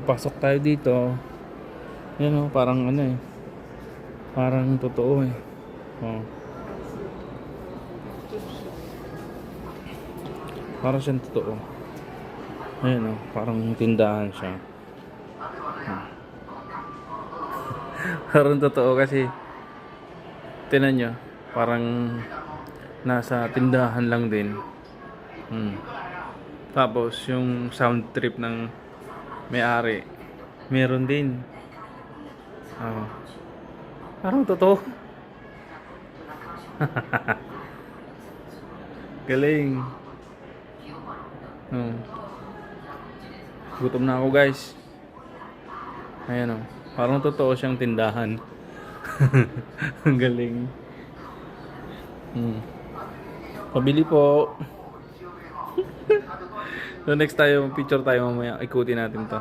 Pasok tayo dito. Yan o, parang ano eh. Parang totoo eh. Oh. Parang siyang totoo. Ayan o, parang tindahan siya. Parang totoo kasi tinan nyo, parang nasa tindahan lang din. Tapos yung sound trip ng may-ari meron din. Oh. Parang totoo. Galing. Gutom na ako guys. Ayan o, parang totoo siyang tindahan. Ang galing. Pabili po. So next tayo, picture tayo mamaya. Ikutin natin to.